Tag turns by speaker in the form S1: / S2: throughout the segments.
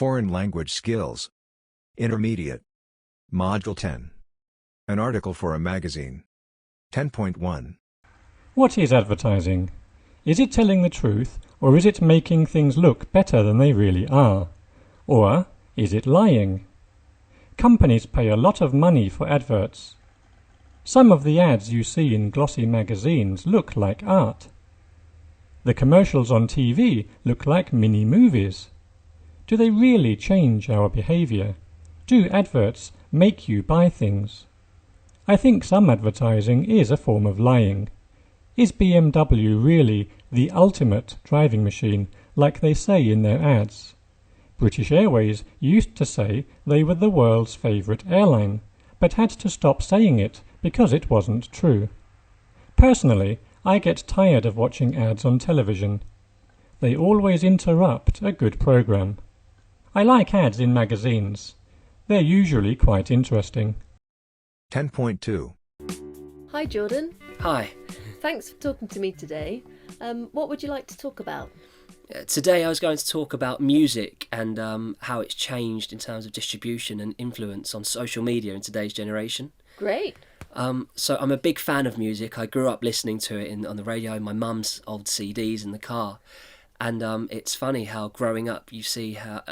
S1: Foreign language skills. Intermediate. Module 10. An article for a magazine. 10.1.
S2: What is advertising? Is it telling the truth, or is it making things look better than they really are? Or is it lying? Companies pay a lot of money for adverts. Some of the ads you see in glossy magazines look like art. The commercials on TV look like mini-movies. Do they really change our behaviour? Do adverts make you buy things? I think some advertising is a form of lying. Is BMW really the ultimate driving machine, like they say in their ads? British Airways used to say they were the world's favourite airline, but had to stop saying it because it wasn't true. Personally, I get tired of watching ads on television. They always interrupt a good programme. I like ads in magazines. They're usually quite interesting.
S1: 10.2.
S3: Hi Jordan.
S4: Hi.
S3: Thanks for talking to me today. What would you like to talk about?
S4: Today I was going to talk about music and how it's changed in terms of distribution and influence on social media in today's generation.
S3: Great.
S4: So I'm a big fan of music. I grew up listening to it on the radio, my mum's old CDs in the car. And it's funny how growing up you see how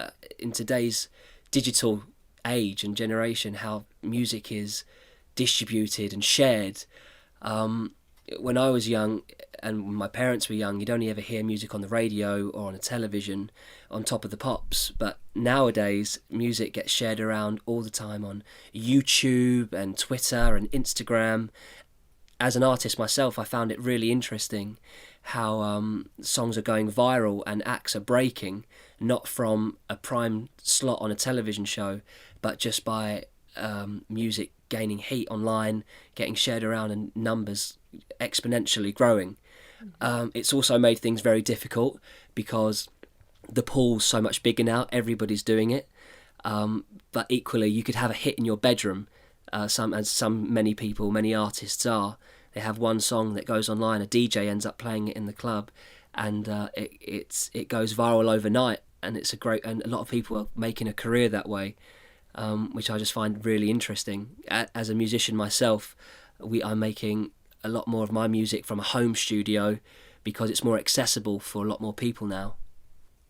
S4: in today's digital age and generation how music is distributed and shared. When I was young and when my parents were young, you'd only ever hear music on the radio or on a television on top of the pops. But nowadays, music gets shared around all the time on YouTube and Twitter and Instagram. As an artist myself, I found it really interesting how songs are going viral and acts are breaking, not from a prime slot on a television show, but just by music gaining heat online, getting shared around and numbers exponentially growing. It's also made things very difficult because the pool's so much bigger now, everybody's doing it. But equally, you could have a hit in your bedroom, many people, many artists are. They have one song that goes online, a DJ ends up playing it in the club, and it goes viral overnight, and and a lot of people are making a career that way, which I just find really interesting. As a musician myself, I'm making a lot more of my music from a home studio because it's more accessible for a lot more people now.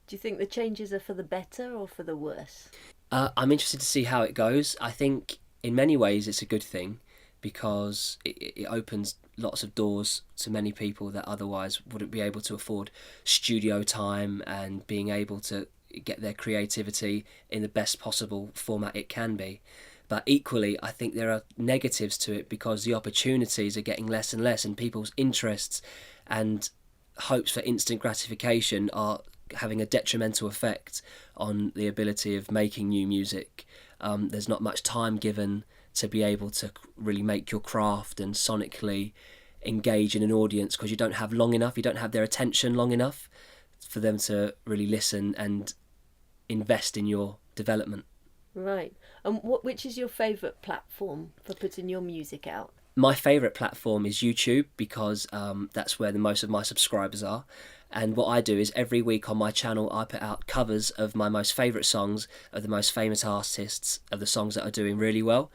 S3: Do you think the changes are for the better or for the worse?
S4: I'm interested to see how it goes. I think in many ways it's a good thing because it opens lots of doors to many people that otherwise wouldn't be able to afford studio time and being able to get their creativity in the best possible format it can be. But equally, I think there are negatives to it because the opportunities are getting less and less, and people's interests and hopes for instant gratification are having a detrimental effect on the ability of making new music. There's not much time given to be able to really make your craft and sonically engage in an audience because you don't have their attention long enough for them to really listen and invest in your development.
S3: Right. And which is your favourite platform for putting your music out?
S4: My favourite platform is YouTube because that's where the most of my subscribers are. And what I do is every week on my channel I put out covers of my most favourite songs of the most famous artists, of the songs that are doing really well.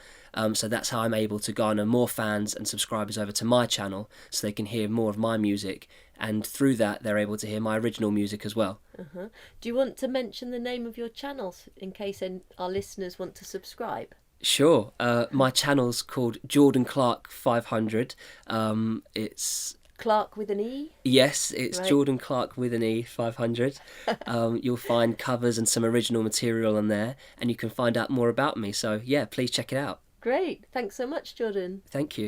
S4: So that's how I'm able to garner more fans and subscribers over to my channel so they can hear more of my music. And through that they're able to hear my original music as well.
S3: Uh-huh. Do you want to mention the name of your channels in case our listeners want to subscribe?
S4: Sure. My channel's called Jordan Clark 500. It's
S3: Clark with an E?
S4: Yes, it's
S3: right.
S4: Jordan Clark with an E 500. You'll find covers and some original material on there, and you can find out more about me. So yeah, please check it out.
S3: Great. Thanks so much, Jordan.
S4: Thank you.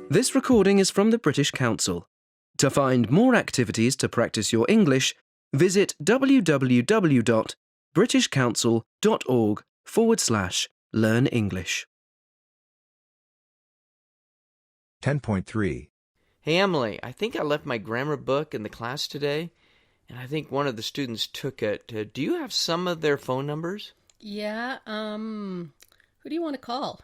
S5: This recording is from the British Council. To find more activities to practice your English, visit www.britishcouncil.org/learn English.
S1: 10.3.
S6: Hey Emily, I think I left my grammar book in the class today, and I think one of the students took it. Do you have some of their phone numbers?
S7: Yeah, who do you want to call?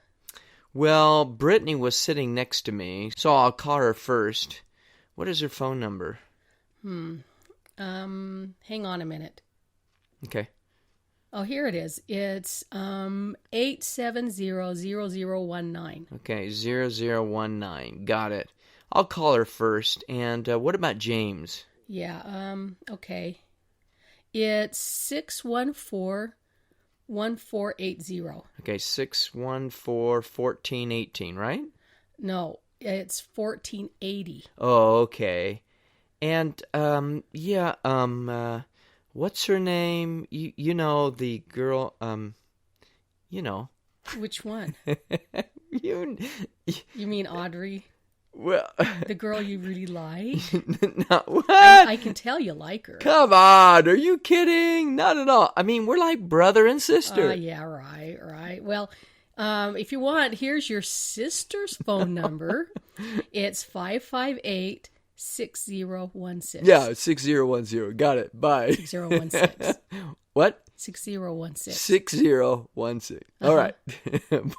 S6: Well, Brittany was sitting next to me, so I'll call her first. What is her phone number?
S7: Hang on a minute.
S6: Okay.
S7: Oh, here it is. It's 870-0019.
S6: Okay, 0019. Got it. I'll call her first. And what about James?
S7: Yeah, okay. It's 614-1480.
S6: Okay, 614-1418, right?
S7: No, it's 1480.
S6: Oh, okay. And, what's her name? You know, the girl, you know.
S7: Which one?
S6: You
S7: mean Audrey?
S6: Well,
S7: the girl you really like?
S6: No, what?
S7: I can tell you like her.
S6: Come on, are you kidding? Not at all. I mean, we're like brother and sister.
S7: Yeah, right. Well, if you want, here's your sister's phone number. It's 558-6016.
S6: Yeah, 6010. Got it. Bye.
S7: 6016.
S6: What?
S7: 6016.
S6: 6016. All right.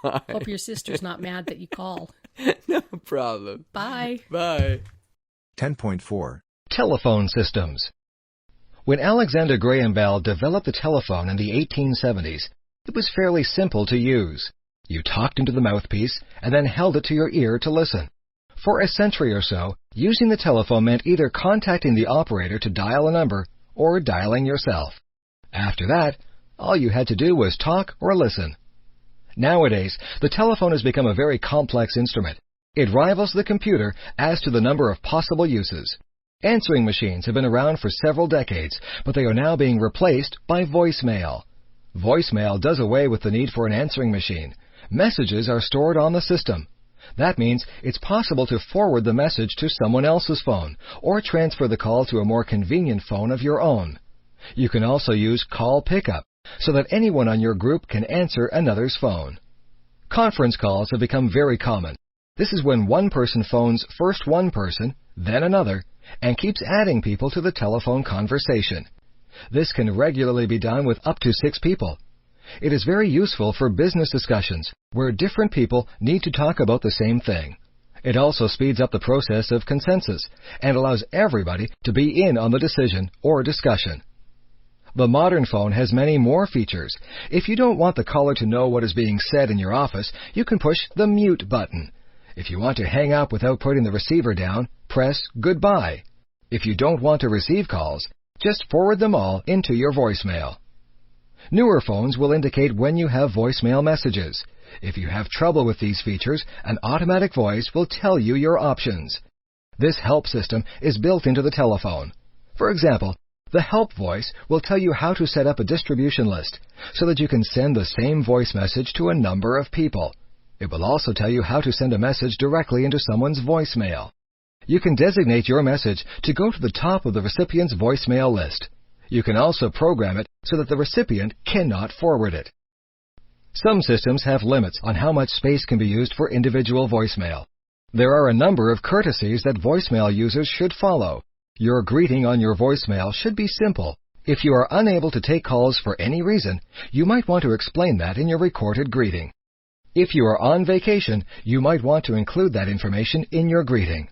S6: Bye.
S7: Hope your sister's not mad that you called.
S6: No problem.
S7: Bye.
S6: Bye.
S1: 10.4.
S8: Telephone systems. When Alexander Graham Bell developed the telephone in the 1870s, it was fairly simple to use. You talked into the mouthpiece and then held it to your ear to listen. For a century or so, using the telephone meant either contacting the operator to dial a number or dialing yourself. After that, all you had to do was talk or listen. Nowadays, the telephone has become a very complex instrument. It rivals the computer as to the number of possible uses. Answering machines have been around for several decades, but they are now being replaced by voicemail. Voicemail does away with the need for an answering machine. Messages are stored on the system. That means it's possible to forward the message to someone else's phone or transfer the call to a more convenient phone of your own. You can also use call pickup so that anyone on your group can answer another's phone. Conference calls have become very common. This is when one person phones first one person, then another, and keeps adding people to the telephone conversation. This can regularly be done with up to 6 people. It is very useful for business discussions where different people need to talk about the same thing. It also speeds up the process of consensus and allows everybody to be in on the decision or discussion. The modern phone has many more features. If you don't want the caller to know what is being said in your office, you can push the mute button. If you want to hang up without putting the receiver down, press goodbye. If you don't want to receive calls, just forward them all into your voicemail. Newer phones will indicate when you have voicemail messages. If you have trouble with these features, an automatic voice will tell you your options. This help system is built into the telephone. For example, the help voice will tell you how to set up a distribution list so that you can send the same voice message to a number of people. It will also tell you how to send a message directly into someone's voicemail. You can designate your message to go to the top of the recipient's voicemail list. You can also program it so that the recipient cannot forward it. Some systems have limits on how much space can be used for individual voicemail. There are a number of courtesies that voicemail users should follow. Your greeting on your voicemail should be simple. If you are unable to take calls for any reason, you might want to explain that in your recorded greeting. If you are on vacation, you might want to include that information in your greeting.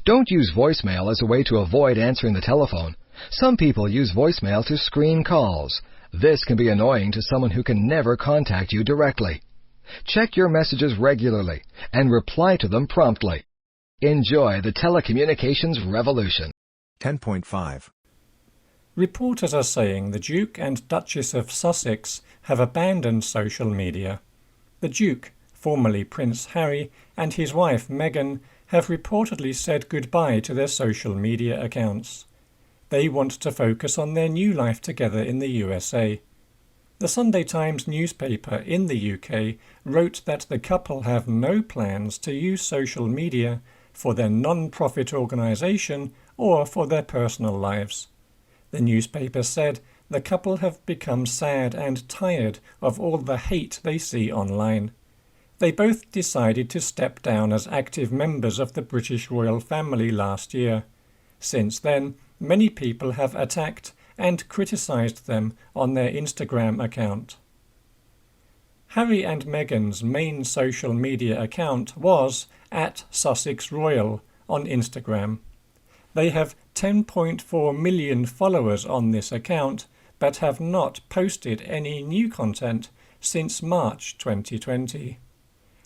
S8: Don't use voicemail as a way to avoid answering the telephone. Some people use voicemail to screen calls. This can be annoying to someone who can never contact you directly. Check your messages regularly and reply to them promptly. Enjoy the telecommunications revolution.
S1: 10.5.
S2: Reporters are saying the Duke and Duchess of Sussex have abandoned social media. The Duke, formerly Prince Harry, and his wife Meghan have reportedly said goodbye to their social media accounts. They want to focus on their new life together in the USA. The Sunday Times newspaper in the UK wrote that the couple have no plans to use social media for their non-profit organisation or for their personal lives. The newspaper said the couple have become sad and tired of all the hate they see online. They both decided to step down as active members of the British royal family last year. Since then, many people have attacked and criticised them on their Instagram account. Harry and Meghan's main social media account was @SussexRoyal on Instagram. They have 10.4 million followers on this account, but have not posted any new content since March 2020.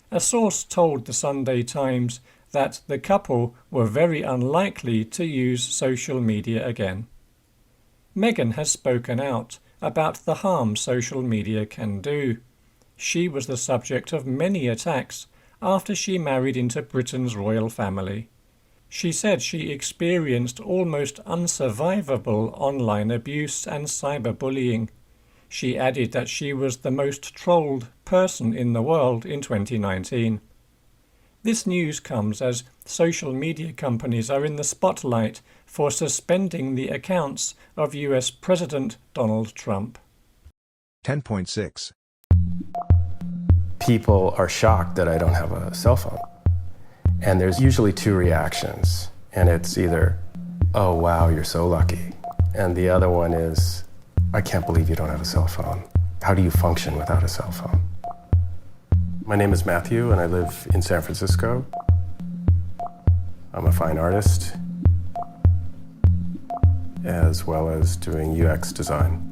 S2: A source told the Sunday Times that the couple were very unlikely to use social media again. Meghan has spoken out about the harm social media can do. She was the subject of many attacks after she married into Britain's royal family. She said she experienced almost unsurvivable online abuse and cyberbullying. She added that she was the most trolled person in the world in 2019. This news comes as social media companies are in the spotlight for suspending the accounts of US President Donald Trump.
S1: 10.6.
S9: People are shocked that I don't have a cell phone. And there's usually two reactions. And it's either, oh, wow, you're so lucky. And the other one is, I can't believe you don't have a cell phone. How do you function without a cell phone? My name is Matthew, and I live in San Francisco. I'm a fine artist, as well as doing UX design.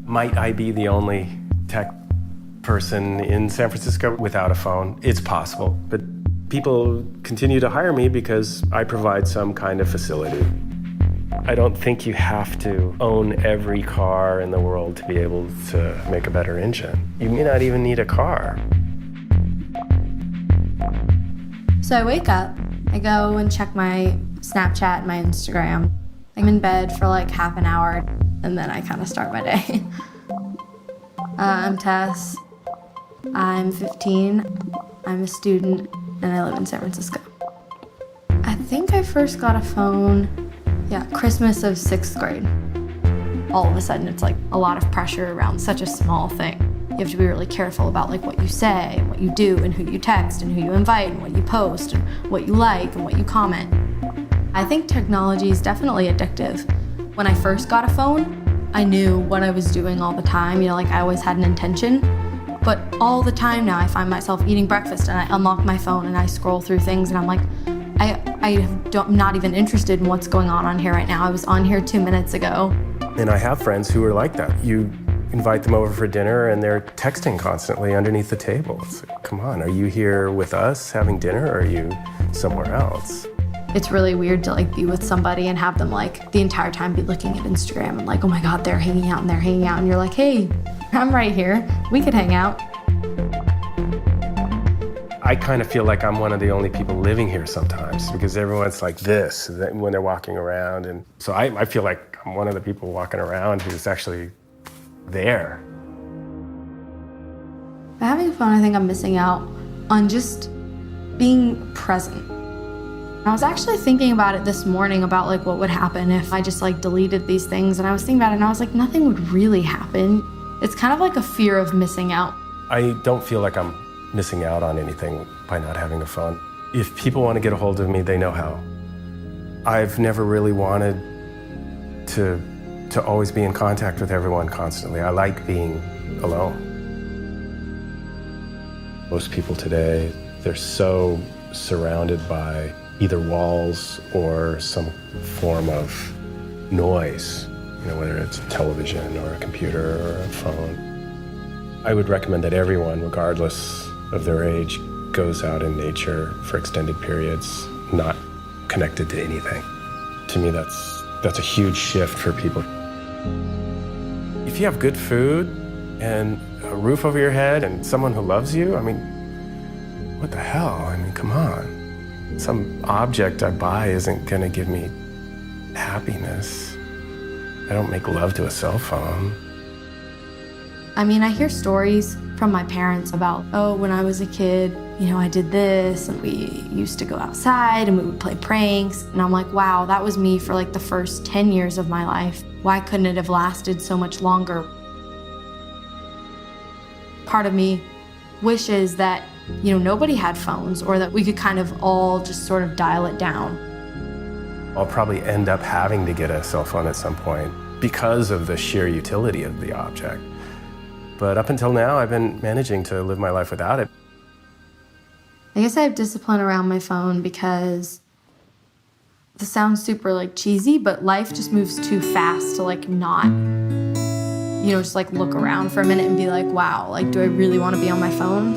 S9: Might I be the only tech person in San Francisco without a phone? It's possible, but people continue to hire me because I provide some kind of facility. I don't think you have to own every car in the world to be able to make a better engine. You may not even need a car.
S10: So I wake up, I go and check my Snapchat, my Instagram. I'm in bed for like half an hour, and then I kind of start my day. I'm Tess. I'm 15. I'm a student, and I live in San Francisco. I think I first got a phone, Christmas of 6th grade. All of a sudden, it's like a lot of pressure around such a small thing. You have to be really careful about like what you say, and what you do, and who you text, and who you invite, and what you post, and what you like, and what you comment. I think technology is definitely addictive. When I first got a phone, I knew what I was doing all the time. I always had an intention. But all the time now, I find myself eating breakfast, and I unlock my phone, and I scroll through things, and I'm like, I'm not even interested in what's going on here right now. I was on here 2 minutes ago.
S9: And I have friends who are like that. You invite them over for dinner and they're texting constantly underneath the table. It's like, come on, are you here with us having dinner, or are you somewhere else?
S10: It's really weird to be with somebody and have them the entire time be looking at Instagram and oh my God, they're hanging out and you're like, hey, I'm right here. We could hang out.
S9: I kind of feel like I'm one of the only people living here sometimes, because everyone's like this when they're walking around. And so I feel like I'm one of the people walking around who's actually there.
S10: By having a phone, I think I'm missing out on just being present. I was actually thinking about it this morning about what would happen if I just deleted these things, and I was thinking about it and I was like, nothing would really happen. It's kind of like a fear of missing out.
S9: I don't feel like I'm missing out on anything by not having a phone. If people want to get a hold of me, they know how. I've never really wanted to always be in contact with everyone constantly. I like being alone. Most people today, they're so surrounded by either walls or some form of noise, whether it's a television or a computer or a phone. I would recommend that everyone, regardless of their age, goes out in nature for extended periods, not connected to anything. To me, that's a huge shift for people. If you have good food and a roof over your head and someone who loves you, what the hell? Come on. Some object I buy isn't gonna give me happiness. I don't make love to a cell phone.
S10: I hear stories from my parents about, when I was a kid, I did this, and we used to go outside and we would play pranks. And I'm like, wow, that was me for the first 10 years of my life. Why couldn't it have lasted so much longer? Part of me wishes that, nobody had phones, or that we could kind of all just sort of dial it down.
S9: I'll probably end up having to get a cell phone at some point because of the sheer utility of the object. But up until now, I've been managing to live my life without it.
S10: I guess I have discipline around my phone because This sounds super like cheesy, but life just moves too fast to like not, just like look around for a minute and be like, wow, like do I really want to be on my phone?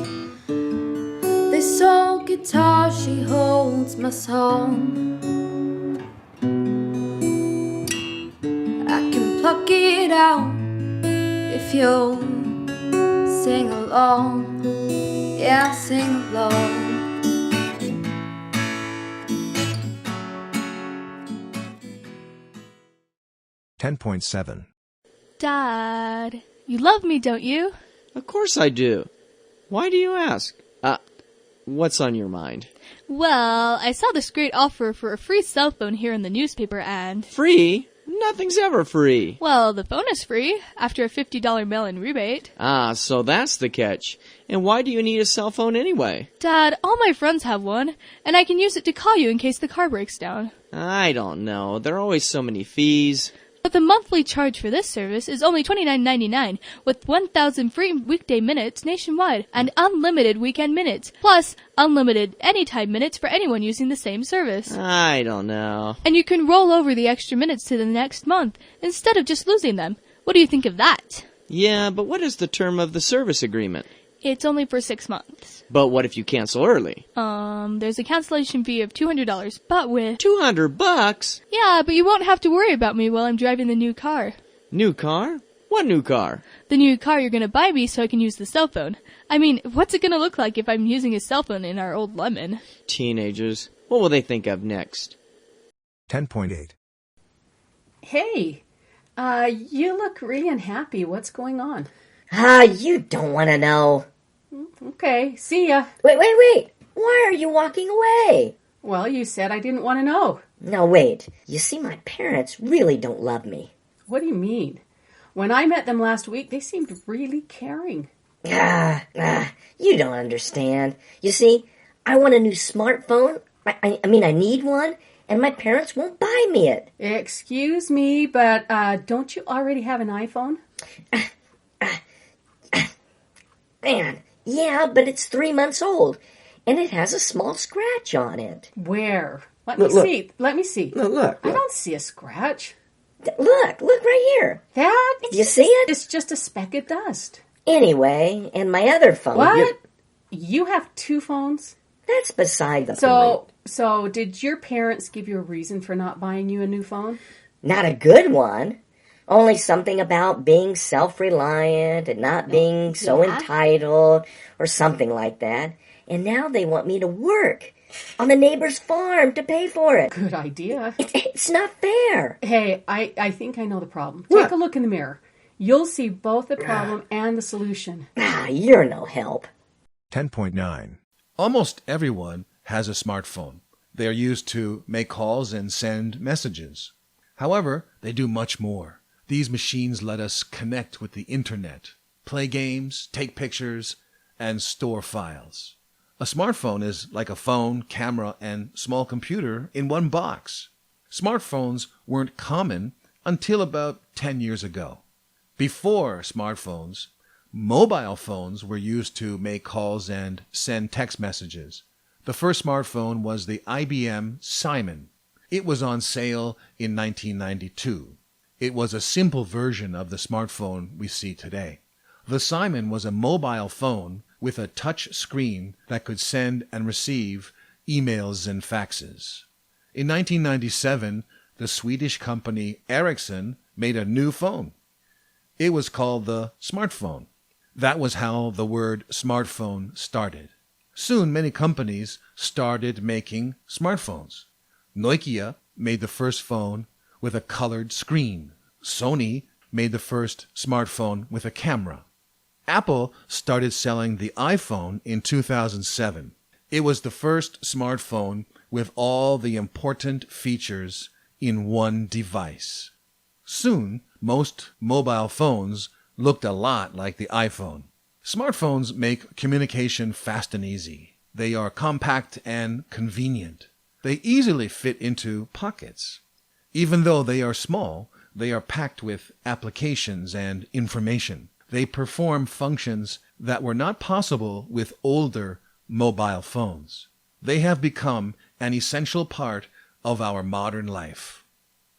S10: This old guitar, she holds my song. I can pluck it out if you'll sing along. Yeah, sing along.
S1: $10.7.
S11: Dad, you love me, don't you?
S6: Of course I do. Why do you ask? What's on your mind?
S11: Well, I saw this great offer for a free cell phone here in the newspaper and...
S6: Free? Nothing's ever free.
S11: Well, the phone is free, after a $50 mail-in rebate.
S6: Ah, so that's the catch. And why do you need a cell phone anyway?
S11: Dad, all my friends have one, and I can use it to call you in case the car breaks down.
S6: I don't know. There are always so many fees.
S11: But the monthly charge for this service is only $29.99, with 1,000 free weekday minutes nationwide, and unlimited weekend minutes, plus unlimited anytime minutes for anyone using the same service.
S6: I don't know.
S11: And you can roll over the extra minutes to the next month, instead of just losing them. What do you think of that?
S6: Yeah, but what is the term of the service agreement?
S11: It's only for 6 months.
S6: But what if you cancel early?
S11: There's a cancellation fee of $200, but with...
S6: $200?
S11: Yeah, but you won't have to worry about me while I'm driving the new car.
S6: New car? What new car?
S11: The new car you're gonna buy me so I can use the cell phone. I mean, what's it gonna look like if I'm using a cell phone in our old Lemon?
S6: Teenagers. What will they think of next?
S1: 10.8.
S7: Hey, you look really unhappy. What's going on?
S12: You don't want to know.
S7: Okay, see ya.
S12: Wait. Why are you walking away?
S7: Well, you said I didn't want to know.
S12: No, wait. You see, my parents really don't love me.
S7: What do you mean? When I met them last week, they seemed really caring.
S12: You don't understand. You see, I want a new smartphone. I mean, I need one, and my parents won't buy me it.
S7: Excuse me, but don't you already have an iPhone?
S12: Man, yeah, but it's 3 months old, and it has a small scratch on it.
S7: Where? Let me see. Let me see.
S12: Look.
S7: I don't see a scratch.
S12: Look right here.
S7: That?
S12: Do you see it?
S7: It's just a speck of dust.
S12: Anyway, and my other phone...
S7: What? You have 2 phones?
S12: That's beside the point.
S7: So did your parents give you a reason for not buying you a new phone?
S12: Not a good one. Only something about being self-reliant and not being so entitled or something like that. And now they want me to work on the neighbor's farm to pay for it.
S7: Good idea.
S12: It's not fair.
S7: Hey, I think I know the problem.
S12: What?
S7: Take a look in the mirror. You'll see both the problem and the solution.
S12: You're no help.
S1: 10.9. Almost everyone has a smartphone. They are used to make calls and send messages. However, they do much more. These machines let us connect with the internet, play games, take pictures, and store files. A smartphone is like a phone, camera, and small computer in one box. Smartphones weren't common until about 10 years ago. Before smartphones, mobile phones were used to make calls and send text messages. The first smartphone was the IBM Simon. It was on sale in 1992. It was a simple version of the smartphone we see today. The Simon was a mobile phone with a touch screen that could send and receive emails and faxes. In 1997, the Swedish company Ericsson made a new phone. It was called the smartphone. That was how the word smartphone started. Soon, many companies started making smartphones. Nokia made the first phone with a colored screen. Sony made the first smartphone with a camera. Apple started selling the iPhone in 2007. It was the first smartphone with all the important features in one device. Soon, most mobile phones looked a lot like the iPhone. Smartphones make communication fast and easy. They are compact and convenient. They easily fit into pockets. Even though they are small, they are packed with applications and information. They perform functions that were not possible with older mobile phones. They have become an essential part of our modern life.